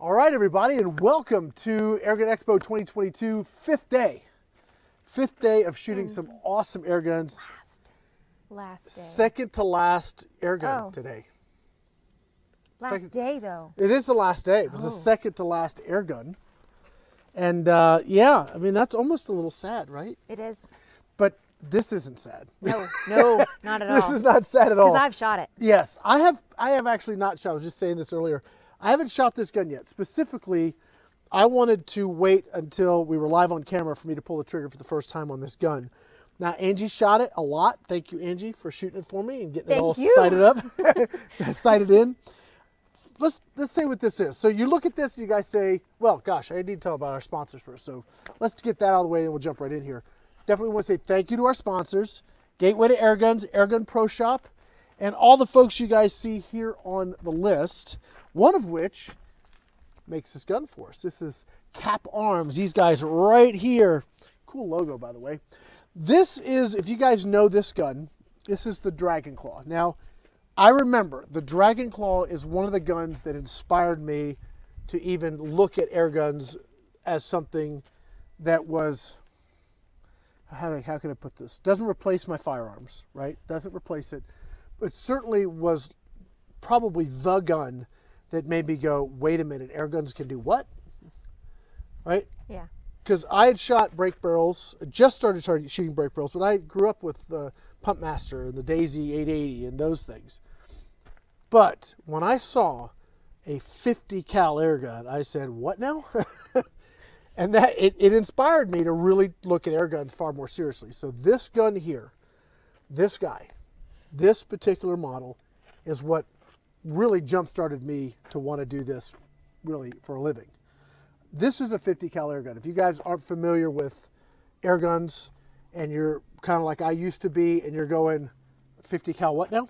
All right, everybody, and welcome to Airgun Expo 2022, fifth day. Fifth day of shooting some awesome air guns. Last day. Second to last air gun today. Last day, though. It is the last day. It was the second to last air gun. And yeah, I mean, that's almost a little sad, right? It is. But this isn't sad. No, not at all. This is not sad at all. Because I've shot it. Yes, I have actually not shot. I was just saying this earlier. I haven't shot this gun yet. Specifically, I wanted to wait until we were live on camera for me to pull the trigger for the first time on this gun. Now, Angie shot it a lot. Thank you, Angie, for shooting it for me and getting it all sighted up, sighted in. Let's say what this is. So you look at this and you guys say, well, gosh, I need to tell about our sponsors first. So let's get that out of the way and we'll jump right in here. Definitely want to say thank you to our sponsors, Gateway to Airguns, Airgun Pro Shop, and all the folks you guys see here on the list, one of which makes this gun for us. This is C.A.P Arms. These guys right here. Cool logo, by the way. This is, if you guys know this gun, this is the Dragon Claw. Now, I remember the Dragon Claw is one of the guns that inspired me to even look at air guns as something that was, how can I put this? Doesn't replace my firearms, right? Doesn't replace it. But certainly was probably the gun that made me go, wait a minute, air guns can do what? Right? Yeah. Because I had shot brake barrels, just started shooting brake barrels, but I grew up with the Pump Master and the Daisy 880 and those things. But when I saw a 50 cal air gun, I said, what now? And that it inspired me to really look at air guns far more seriously. So this gun here, this guy, this particular model is what really jump-started me to want to do this really for a living. This is a 50 cal air gun. If you guys aren't familiar with air guns and you're kind of like I used to be and you're going 50 cal what now?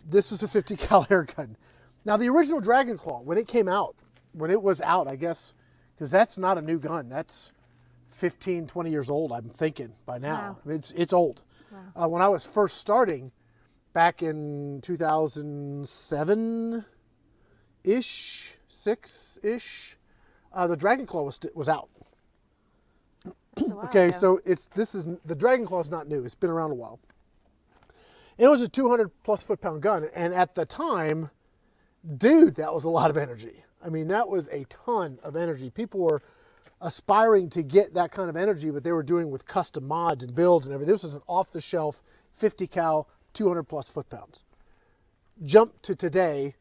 This is a 50 cal air gun. Now the original Dragon Claw, when it came out, when it was out, I guess, because that's not a new gun. That's 15, 20 years old, I'm thinking by now. Wow. I mean, it's old. Wow. When I was first starting, back in 2007-ish, 6-ish, the Dragon Claw was out. Okay, so the Dragon Claw is not new. It's been around a while. It was a 200 plus foot-pound gun, and at the time, dude, that was a lot of energy. I mean, that was a ton of energy. People were aspiring to get that kind of energy, but they were doing with custom mods and builds and everything. This was an off-the-shelf 50 cal, 200 plus foot-pounds. Jump to today,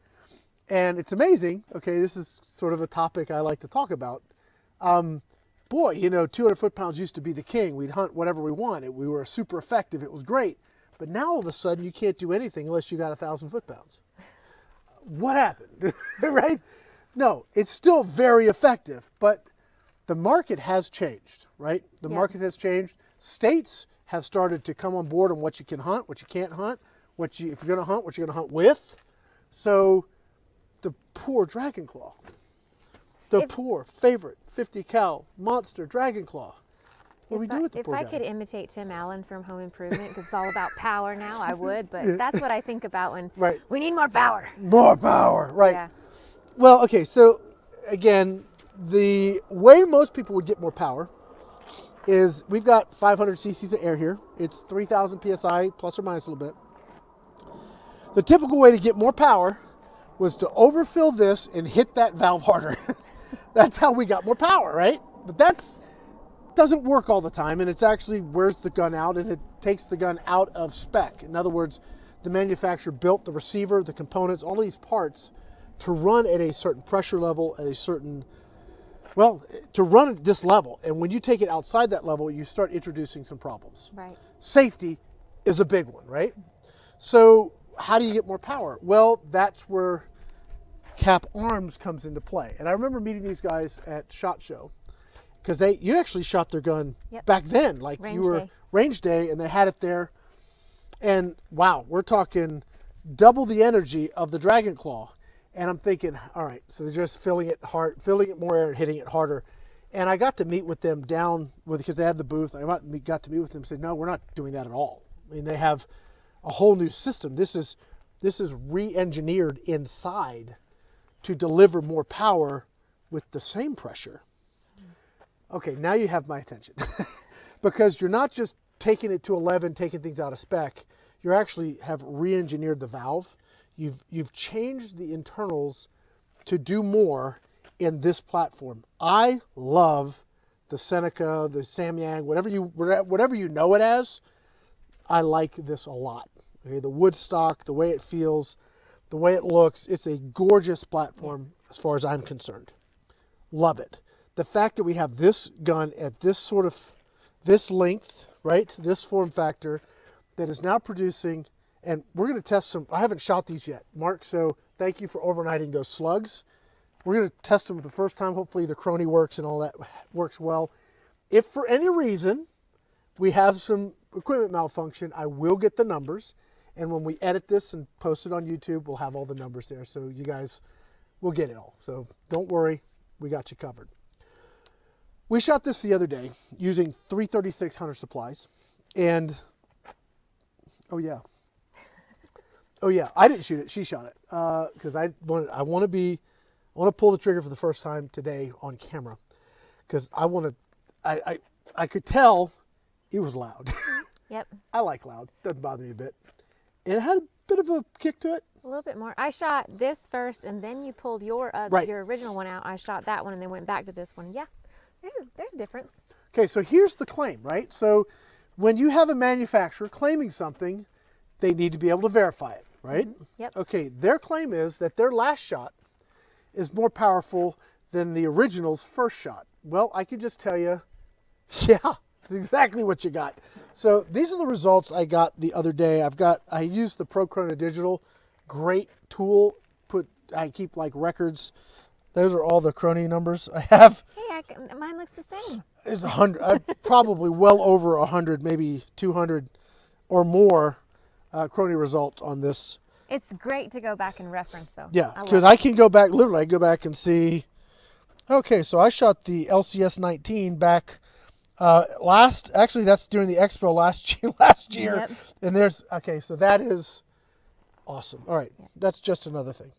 and it's amazing. Okay, this is sort of a topic I like to talk about. Boy, you know, 200 foot-pounds used to be the king. We'd hunt whatever we wanted. We were super effective. It was great. But now all of a sudden, you can't do anything unless you got 1,000 foot-pounds. What happened, right? No, it's still very effective, but the market has changed, right? The market has changed. States have started to come on board on what you can hunt, what you can't hunt, if you're going to hunt, what you're going to hunt with. So the poor Dragon Claw, the poor favorite 50 cal monster Dragon Claw. What do we do with the poor guy? If I could imitate Tim Allen from Home Improvement, because it's all about power now, I would. But that's what I think about when we need more power. More power, right. Yeah. Well, okay, so again, the way most people would get more power is we've got 500 cc's of air here. It's 3,000 psi, plus or minus a little bit. The typical way to get more power was to overfill this and hit that valve harder. That's how we got more power, right? But that's doesn't work all the time, and it's actually wears the gun out, and it takes the gun out of spec. In other words, the manufacturer built the receiver, the components, all these parts to run at a certain pressure level, at a certain, well, to run at this level. And when you take it outside that level, you start introducing some problems. Right. Safety is a big one, right? So how do you get more power? Well, that's where C.A.P Arms comes into play. And I remember meeting these guys at SHOT Show, because you actually shot their gun back then, like range day, and they had it there. And wow, we're talking double the energy of the Dragon Claw. And I'm thinking, all right, so they're just filling it more air and hitting it harder. And I got to meet with them because they had the booth. I got to meet with them and said, no, we're not doing that at all. I mean, they have a whole new system. This is re-engineered inside to deliver more power with the same pressure. Okay, now you have my attention. Because you're not just taking it to 11, taking things out of spec, you actually have re-engineered the valve. You've changed the internals to do more in this platform. I love the Seneca, the Samyang, whatever you know it as. I like this a lot. Okay, the wood stock, the way it feels, the way it looks, it's a gorgeous platform as far as I'm concerned. Love it. The fact that we have this gun at this length, right? This form factor that is now producing, and we're going to test some. I haven't shot these yet, Mark, so thank you for overnighting those slugs. We're going to test them for the first time. Hopefully the Crony works and all that works well. If for any reason we have some equipment malfunction, I will get the numbers. And when we edit this and post it on YouTube, we'll have all the numbers there. So you guys will get it all. So don't worry, we got you covered. We shot this the other day using 336 Hunter supplies. And, oh yeah, I didn't shoot it, she shot it. Because I want to pull the trigger for the first time today on camera. Because I could tell it was loud. Yep. I like loud, doesn't bother me a bit. And it had a bit of a kick to it. A little bit more. I shot this first, and then you pulled your original one out. I shot that one, and then went back to this one. Yeah, there's a difference. Okay, so here's the claim, right? So when you have a manufacturer claiming something, they need to be able to verify it, right? Mm-hmm. Yep. Okay, their claim is that their last shot is more powerful than the original's first shot. Well, I can just tell you, yeah, it's exactly what you got. So these are the results I got the other day. I used the Pro Chrono Digital, great tool. I keep like records. Those are all the Crony numbers I have. Hey, mine looks the same. It's 100, probably well over 100, maybe 200 or more Crony results on this. It's great to go back and reference though. Yeah, because I can go back, literally I go back and see, okay, so I shot the LCS 19 back actually that's during the Expo last year. Yep. And so that is awesome. All right, that's just another thing,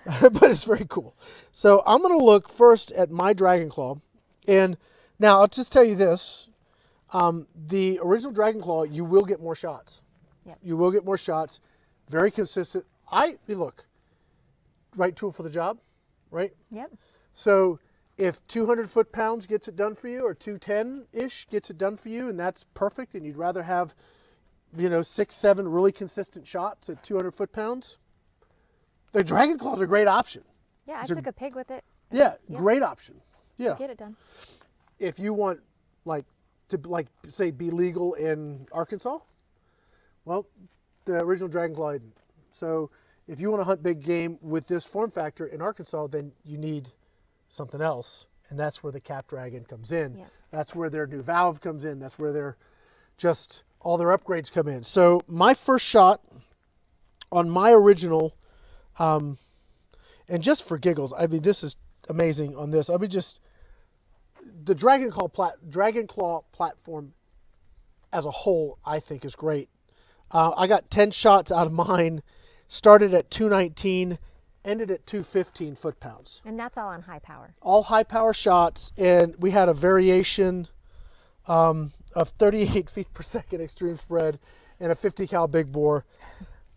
but it's very cool. So I'm going to look first at my Dragon Claw, and now I'll just tell you this: the original Dragon Claw, you will get more shots. Yep. You will get more shots. Very consistent. Look, right tool for the job, right? Yep. So if 200 foot-pounds gets it done for you, or 210-ish gets it done for you, and that's perfect, and you'd rather have, 6, 7 really consistent shots at 200 foot-pounds, the Dragon Claw is a great option. Yeah, I took a pig with it. Yeah, great option. Yeah. Get it done. If you want, say, be legal in Arkansas, well, the original Dragon Claw didn't. So if you want to hunt big game with this form factor in Arkansas, then you need something else, and that's where the C.A.P Dragon comes in. Yeah. That's where their new valve comes in. That's where all their upgrades come in. So my first shot on my original, and just for giggles, I mean, this is amazing on this. The Dragon Claw platform as a whole, I think, is great. I got 10 shots out of mine, started at 219, ended at 215 foot-pounds. And that's all on high power. All high power shots, and we had a variation of 38 feet per second extreme spread and a 50 cal big bore.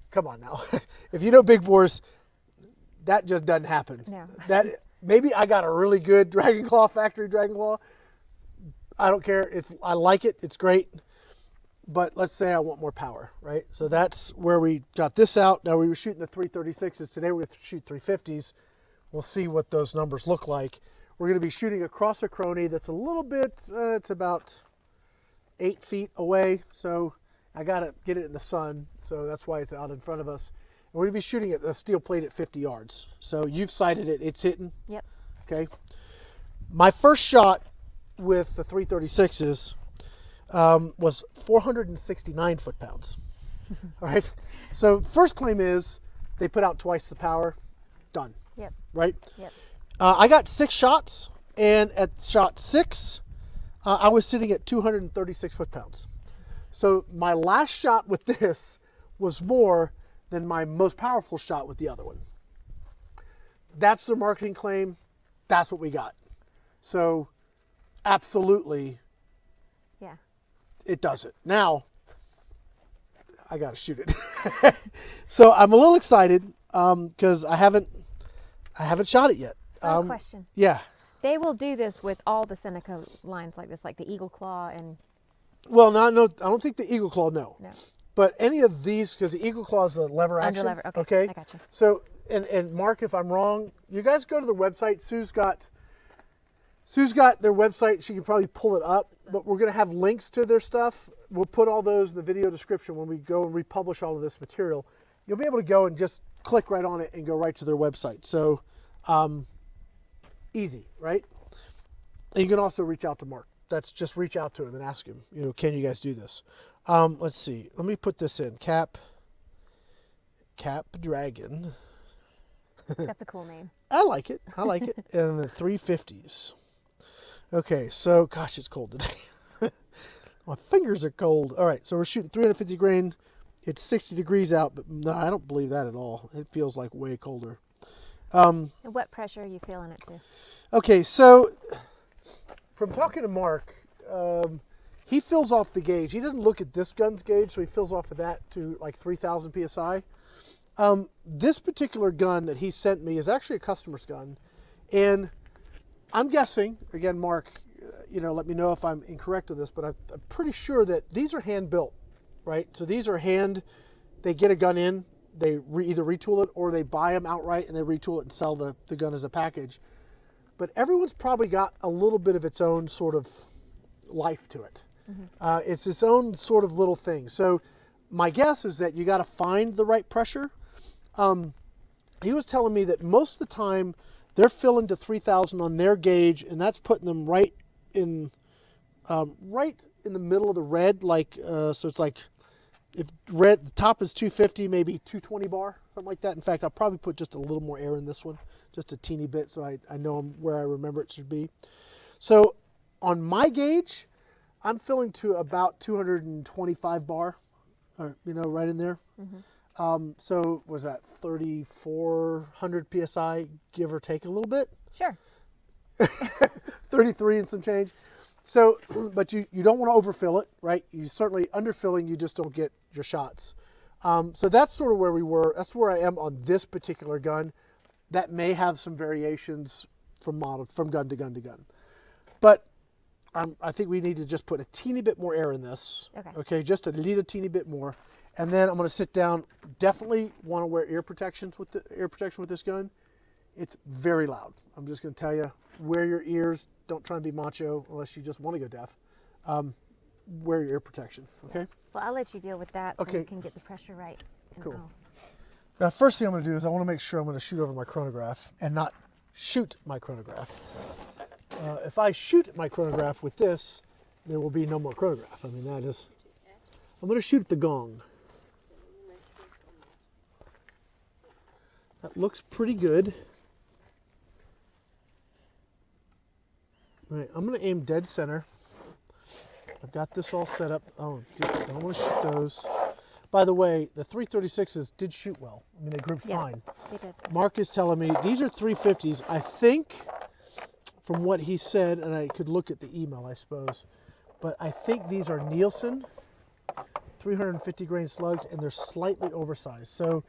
Come on now. If you know big bores, that just doesn't happen. No. Maybe I got a really good Dragon Claw, factory Dragon Claw. I don't care. I like it. It's great. But let's say I want more power, right? So that's where we got this out. Now we were shooting the 336s. Today we're going to shoot 350s. We'll see what those numbers look like. We're going to be shooting across a Crony that's a little bit, it's about 8 feet away. So I got to get it in the sun. So that's why it's out in front of us. And we're going to be shooting at a steel plate at 50 yards. So you've sighted it. It's hitting. Yep. Okay. My first shot with the 336s was 469 foot-pounds. All right. So first claim is they put out twice the power. Done. Yep. Right? Yep. I got 6 shots, and at shot 6, I was sitting at 236 foot-pounds. So my last shot with this was more than my most powerful shot with the other one. that's their marketing claim. That's what we got. So absolutely, Yeah. it does it. Now, I got to shoot it. So I'm a little excited because I haven't shot it yet. Question. Yeah. They will do this with all the Seneca lines like this, like the Eagle Claw and... Well, no, I don't think the Eagle Claw, no. No. But any of these, because the Eagle Claw is a lever action. Under lever, okay. I got you. So, and Mark, if I'm wrong, you guys go to the website. Sue's got their website. She can probably pull it up, but we're going to have links to their stuff. We'll put all those in the video description when we go and republish all of this material. You'll be able to go and just click right on it and go right to their website. So, easy, right? And you can also reach out to Mark. That's just reach out to him and ask him, can you guys do this? Let's see. Let me put this in. Cap Dragon. That's a cool name. I like it. And the 350s. Okay, so, gosh, it's cold today. My fingers are cold. All right, so we're shooting 350 grain. It's 60 degrees out, but no, I don't believe that at all. It feels like way colder. And what pressure are you feeling it to? Okay, so from talking to Mark, he fills off the gauge. He doesn't look at this gun's gauge, so he fills off of that to like 3,000 PSI. This particular gun that he sent me is actually a customer's gun. And I'm guessing, again, Mark, let me know if I'm incorrect with this, but I'm pretty sure that these are hand-built, right? So these are they get a gun in, they either retool it or they buy them outright and they retool it and sell the gun as a package. But everyone's probably got a little bit of its own sort of life to it. Mm-hmm. It's its own sort of little thing. So my guess is that you got to find the right pressure. He was telling me that most of the time they're filling to 3,000 on their gauge, and that's putting them right in the middle of the red. So it's like if red, the top is 250, maybe 220 bar, something like that. In fact, I'll probably put just a little more air in this one, just a teeny bit, so I know where I remember it should be. So on my gauge, I'm filling to about 225 bar, right in there. Mm-hmm. So was that 3,400 PSI, give or take a little bit? Sure. 33 and some change. So, but you don't want to overfill it, right? You certainly underfilling, you just don't get your shots. So that's sort of where we were. That's where I am on this particular gun. That may have some variations from gun to gun to gun. But I think we need to just put a teeny bit more air in this. Okay, just a teeny bit more. And then I'm going to sit down. Definitely want to wear ear protection with this gun. It's very loud. I'm just going to tell you, wear your ears. Don't try and be macho unless you just want to go deaf. Wear your ear protection, okay? Well, I'll let you deal with that so you can get the pressure right. Cool. Now, first thing I'm going to do is I want to make sure I'm going to shoot over my chronograph and not shoot my chronograph. If I shoot my chronograph with this, there will be no more chronograph. I mean, I'm going to shoot at the gong. That looks pretty good. All right, I'm going to aim dead center. I've got this all set up. Oh, I don't want to shoot those. By the way, the 336s did shoot well. I mean, they grouped fine. They did. Mark is telling me these are 350s. I think, from what he said, and I could look at the email, I suppose, but I think these are Nielsen 350 grain slugs, and they're slightly oversized. So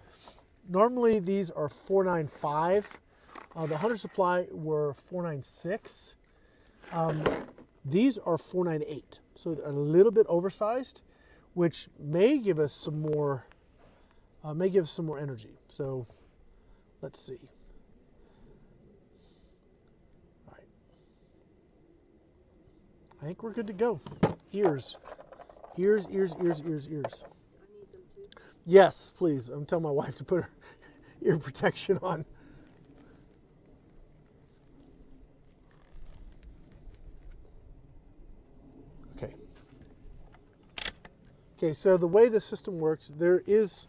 normally these are 495. The Hunter Supply were 496. These are 498, so they're a little bit oversized, which may give us some more, energy. So let's see. All right, I think we're good to go. Ears. Yes, please. I'm telling my wife to put her ear protection on. Okay, so the way the system works, there is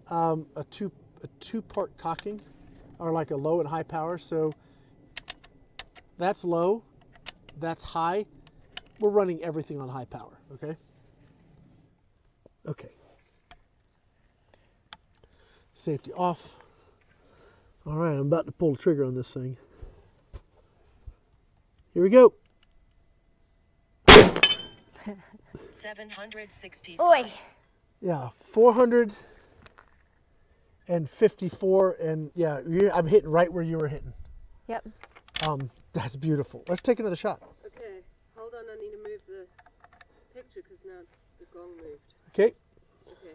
a two-part cocking, or like a low and high power. So that's low, that's high. We're running everything on high power, okay? Okay. Safety off. All right, I'm about to pull the trigger on this thing. Here we go. 765. Oi. Yeah, 454, and yeah, I'm hitting right where you were hitting. Yep. That's beautiful. Let's take another shot. Okay, hold on, I need to move the picture because now the gong moved. Okay. Okay,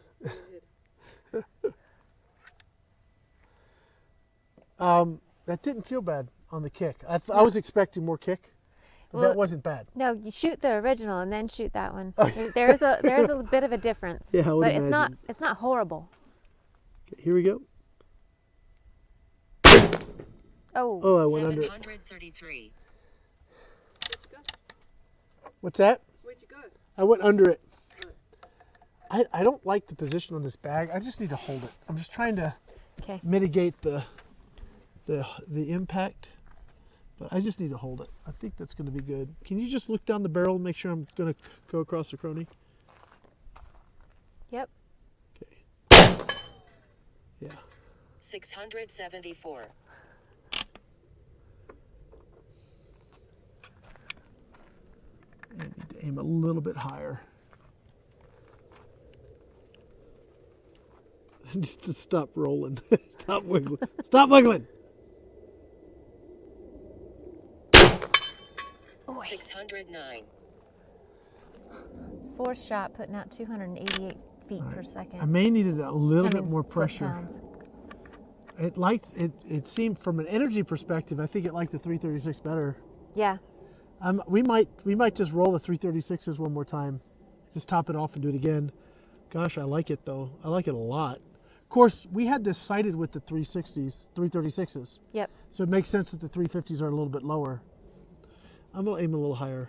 go ahead. That didn't feel bad on the kick. I was expecting more kick, but Well, that wasn't bad. No, you shoot the original and then shoot that one. Oh. There's a bit of a difference. Yeah, I would but imagine. it's not horrible. Okay, here we go. Oh. Oh, I went under it. 733. Where'd you go? What's that? Where'd you go? I went under it. I don't like the position on this bag. I just need to hold it. I'm just trying to Okay. mitigate the impact, but I just need to hold it. I think that's going to be good. Can you just look down the barrel and make sure I'm going to go across the crony? Yep. Okay. Yeah. 674. I need to aim a little bit higher. Just to stop rolling. Stop wiggling. Stop wiggling. 609. Fourth shot putting out 288 feet per second. I may need a little bit more foot pressure. pounds. It seemed from an energy perspective, I think it liked the 336 better. Yeah. We might just roll the 336s one more time. Just top it off and do it again. Gosh, I like it though. I like it a lot. Of course, we had this sighted with the 336s. Yep. So it makes sense that the 350s are a little bit lower. I'm going to aim a little higher.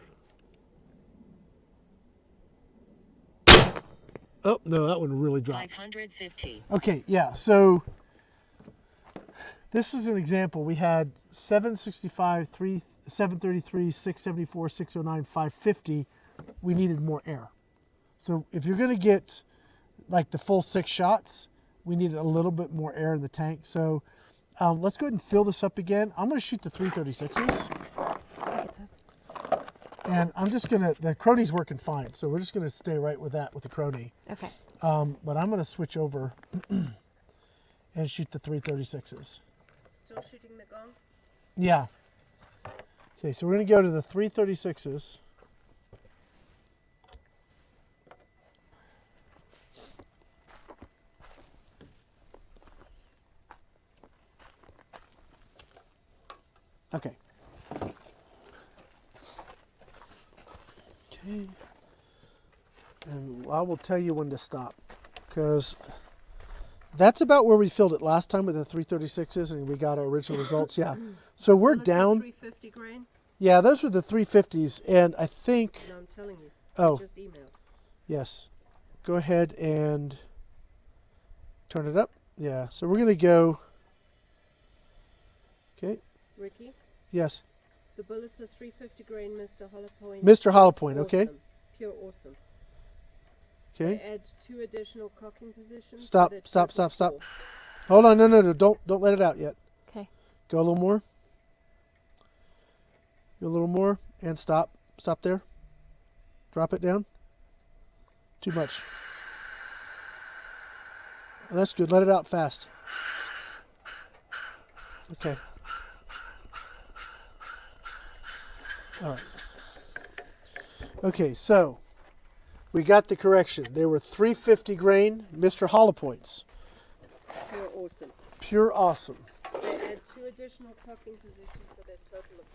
Oh, no, that one really dropped. 550. Okay, yeah, so this is an example. We had 765, 733, 674, 609, 550. We needed more air. So if you're going to get like the full 6 shots, we needed a little bit more air in the tank. So let's go ahead and fill this up again. I'm going to shoot the 336s. Get this. And I'm just going to, the crony's working fine. So we're just going to stay right with that with the crony. Okay. But I'm going to switch over and shoot the 336s. Still shooting the gong? Yeah. Okay, so we're going to go to the 336s. Okay. Okay. And I will tell you when to stop, because that's about where we filled it last time with the 336s, and we got our original results. Yeah. So we're Well, it's a down. 350 grain? Yeah, those were the 350s, and I think. No, I'm telling you. Oh. I just emailed. Yes. Go ahead and turn it up. Yeah. So we're going to go. Okay. Ricky, Yes. the bullets are 350 grain, Mr. Hollow Point. Mr. Hollow Point, okay. Awesome. Pure awesome. Okay. They add 2 additional cocking positions. Stop, so they're stop, total stop, stop. 4. Hold on. No. Don't let it out yet. Okay. Go a little more. Go a little more. And stop. Stop there. Drop it down. Too much. Oh, that's good. Let it out fast. Okay. All right. Okay, so we got the correction. They were 350 grain Mr. Hollow Points. Pure awesome. Pure awesome. They add 2 additional cocking positions, so they're total of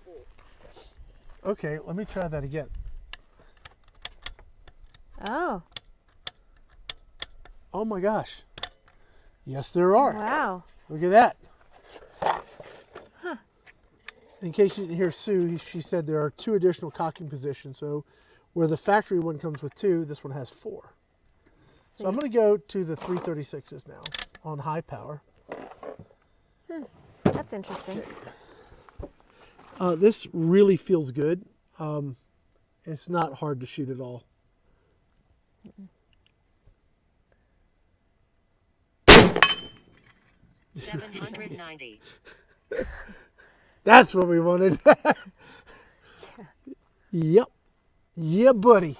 4. Okay, let me try that again. Oh. Oh my gosh. Yes, there are. Wow. Look at that. In case you didn't hear Sue, she said there are 2 additional cocking positions. So where the factory one comes with 2, this one has 4. So I'm going to go to the 336s now on high power. That's interesting. This really feels good. It's not hard to shoot at all. 790. That's what we wanted. Yep. Yeah, buddy.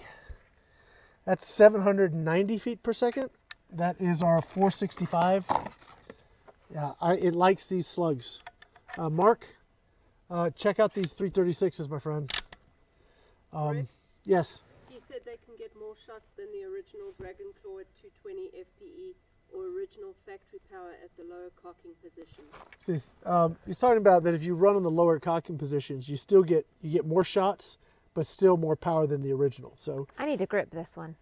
That's 790 feet per second. That is our 465. Yeah, it likes these slugs. Mark, check out these 336s, my friend. Rick, Yes. he said they can get more shots than the original Dragon Claw at 220 FPE or original factory power at the lower cocking position. So he's talking about that if you run on the lower cocking positions, you get more shots, but still more power than the original. So I need to grip this one.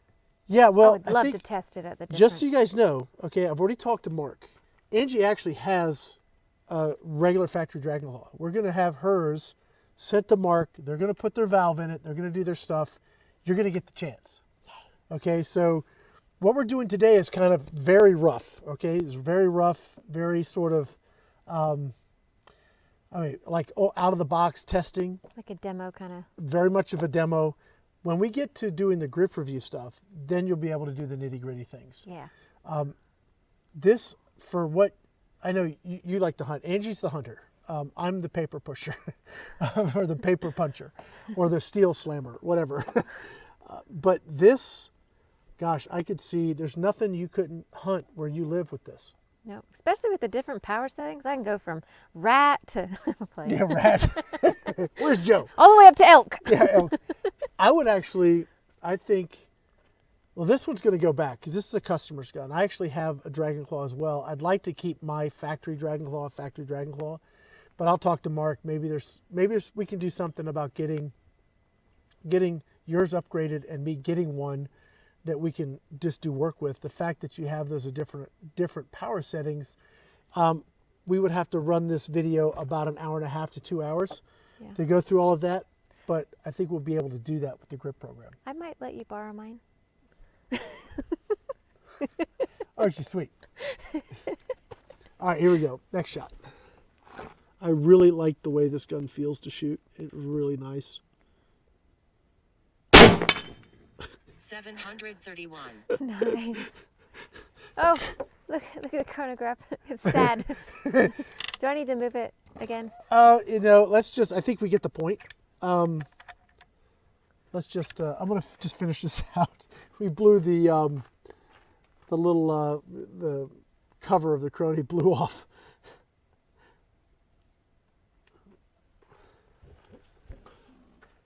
yeah, well, I would love to test it at the different. just so you guys know, okay, I've already talked to Mark. Angie actually has a regular factory Dragon Claw. We're going to have hers sent to Mark. They're going to put their valve in it. They're going to do their stuff. You're going to get the chance. Yay. Okay, so what we're doing today is kind of very rough. Okay, it's very rough, very sort of, like out of the box testing. Like a demo kind of. Very much of a demo. When we get to doing the grip review stuff, then you'll be able to do the nitty gritty things. Yeah. This, for what, I know you like to hunt. Angie's the hunter. I'm the paper pusher, or the paper puncher, or the steel slammer, whatever. But this, gosh, I could see there's nothing you couldn't hunt where you live with this. No, especially with the different power settings. I can go from rat to Yeah, rat. Where's Joe? all the way up to elk. Yeah, elk. I think, well, this one's going to go back because this is a customer's gun. I actually have a Dragon Claw as well. I'd like to keep my factory Dragon Claw, but I'll talk to Mark. Maybe we can do something about getting yours upgraded and me getting one that we can just do work with. The fact that you have those different power settings, we would have to run this video about an hour and a half to 2 hours to go through all of that. But I think we'll be able to do that with the grip program. I might let you borrow mine. Aren't you sweet? All right, here we go. Next shot. I really like the way this gun feels to shoot. It's really nice. 731. Nice. Oh, look at the chronograph. It's sad. Do I need to move it again? Let's just, I think we get the point. Let's just, I'm going to just finish this out. We blew the little, the cover of the Crony blew off.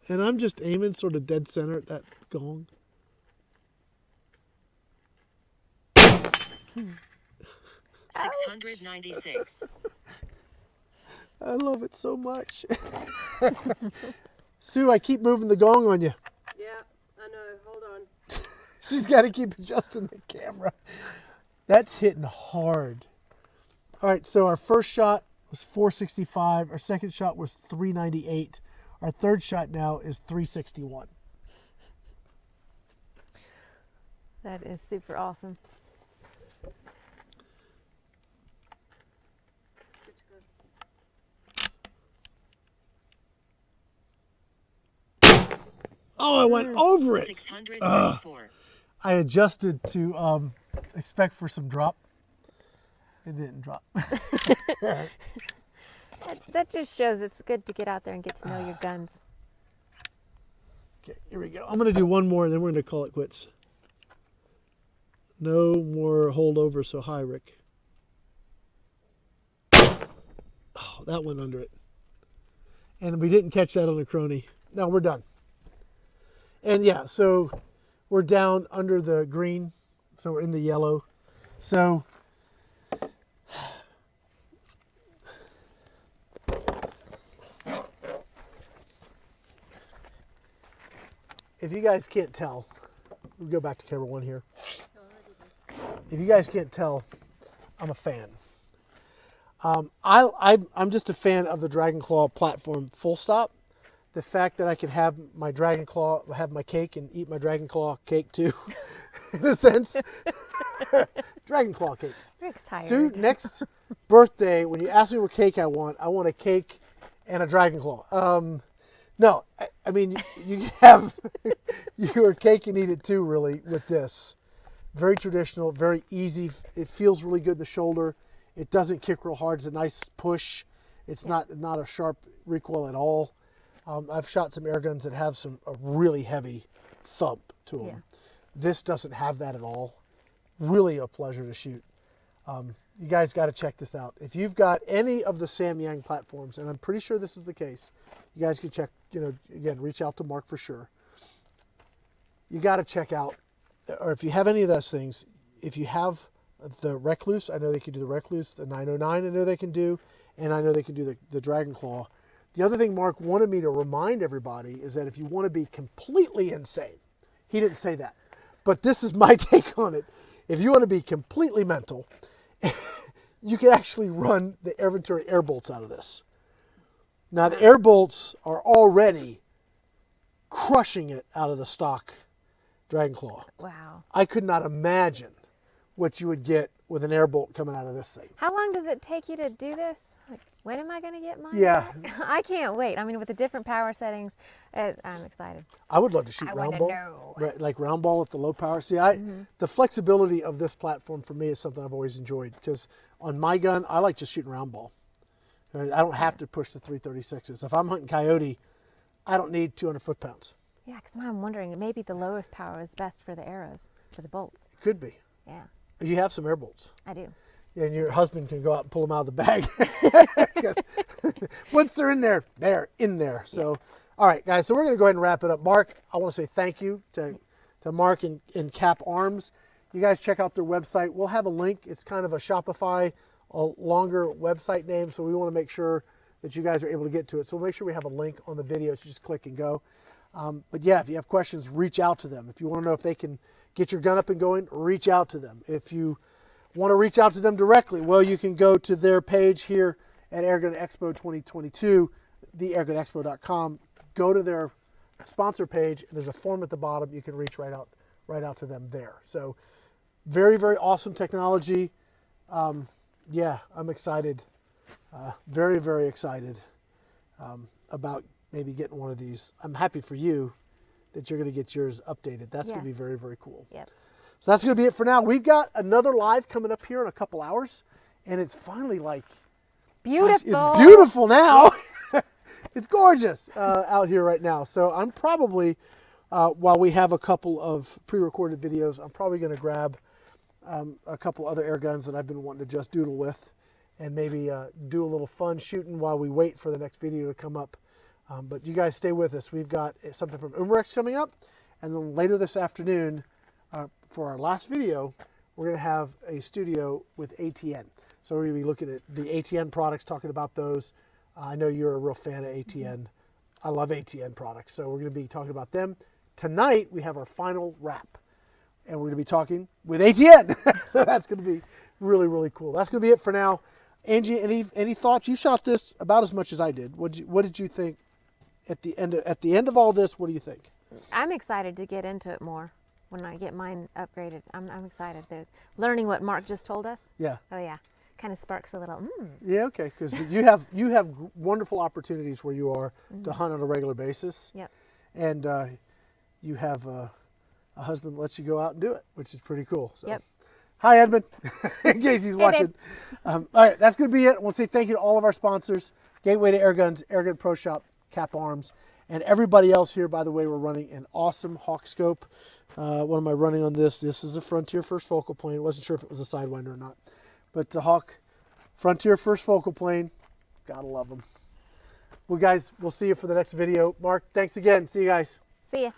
And I'm just aiming sort of dead center at that gong. 696. I love it so much. Sue, I keep moving the gong on you. Yeah, I know. Hold on. She's got to keep adjusting the camera. That's hitting hard. All right, so our first shot was 465. Our second shot was 398. Our third shot now is 361. That is super awesome. Oh, I went over it. 634. I adjusted to expect for some drop. It didn't drop. That just shows it's good to get out there and get to know your guns. Okay, here we go. I'm going to do one more and then we're going to call it quits. No more holdover so high, Rick. Oh, that went under it. And we didn't catch that on the Crony. No, we're done. And yeah, so we're down under the green. So we're in the yellow. So if you guys can't tell, we'll go back to camera one here. If you guys can't tell, I'm a fan. I'm just a fan of the Dragon Claw platform, full stop. The fact that I can have my Dragon Claw, have my cake and eat my Dragon Claw cake too, in a sense. Dragon Claw cake. Rick's tired. Sue, next birthday, when you ask me what cake I want a cake and a Dragon Claw. No, I mean, you can have your cake and eat it too, really, with this. Very traditional, very easy. It feels really good in the shoulder. It doesn't kick real hard. It's a nice push. It's not a sharp recoil at all. I've shot some air guns that have a really heavy thump to them. Yeah. This doesn't have that at all. Really a pleasure to shoot. You guys got to check this out. If you've got any of the Samyang platforms, and I'm pretty sure this is the case, you guys can check, again, reach out to Mark for sure. You got to check out, or if you have any of those things, if you have the Recluse, I know they can do the Recluse, the 909 I know they can do, and I know they can do the Dragon Claw. The other thing Mark wanted me to remind everybody is that if you want to be completely insane, he didn't say that, but this is my take on it. If you want to be completely mental, you can actually run the Air Venturi air bolts out of this. Now the air bolts are already crushing it out of the stock Dragon Claw. Wow. I could not imagine what you would get with an air bolt coming out of this thing. How long does it take you to do this? Like, when am I going to get mine? Yeah. back? I can't wait. I mean, with the different power settings, I'm excited. I would love to shoot I round wanna ball, know. right, like round ball at the low power. See, the flexibility of this platform for me is something I've always enjoyed because on my gun, I like just shooting round ball. I don't have to push the 336s. If I'm hunting coyote, I don't need 200 foot-pounds. Yeah, because now I'm wondering, maybe the lowest power is best for the arrows, for the bolts. It could be. Yeah, You have some air bolts. I do. And your husband can go out and pull them out of the bag. 'Cause once they're in there, they're in there. So, all right, guys, so we're going to go ahead and wrap it up. Mark, I want to say thank you to Mark and C.A.P Arms. You guys check out their website. We'll have a link. It's kind of a Shopify, a longer website name, so we want to make sure that you guys are able to get to it. So we'll make sure we have a link on the video, so just click and go. But yeah, if you have questions, reach out to them. If you want to know if they can get your gun up and going, reach out to them. If you want to reach out to them directly, well, you can go to their page here at Airgun Expo 2022, theairgunexpo.com. Go to their sponsor page, and there's a form at the bottom. You can reach right out to them there. So very, very awesome technology. Yeah, I'm excited. Very, very excited about maybe getting one of these. I'm happy for you that you're going to get yours updated. That's going to be very, very cool. Yep. So that's going to be it for now. We've got another live coming up here in a couple hours, and it's finally like, Beautiful. gosh, it's beautiful now. It's gorgeous out here right now. So I'm probably, while we have a couple of pre-recorded videos, I'm probably going to grab a couple other air guns that I've been wanting to just doodle with and maybe do a little fun shooting while we wait for the next video to come up. But you guys stay with us. We've got something from Umarex coming up, and then later this afternoon, for our last video, we're going to have a studio with ATN. So we're going to be looking at the ATN products, talking about those. I know you're a real fan of ATN. I love ATN products, so we're going to be talking about them. Tonight, we have our final wrap, and we're going to be talking with ATN. So that's going to be really, really cool. That's going to be it for now. Angie, any thoughts? You shot this about as much as I did. What did you think at the end of all this? What do you think? I'm excited to get into it more when I get mine upgraded. I'm excited. Learning what Mark just told us. Yeah. Oh yeah, kind of sparks a little. Yeah, okay, because you have wonderful opportunities where you are to hunt on a regular basis. Yep. And you have a husband that lets you go out and do it, which is pretty cool. So. Yep. Hi, Edmund, in case he's watching. All right, that's going to be it. We'll say thank you to all of our sponsors, Gateway to Airguns, Airgun Pro Shop, C.A.P Arms, and everybody else here. By the way, we're running an awesome Hawk scope. What am I running on this? This is a Frontier First Focal Plane. Wasn't sure if it was a Sidewinder or not. But the Hawk Frontier First Focal Plane, gotta love them. Well, guys, we'll see you for the next video. Mark, thanks again. See you guys. See ya.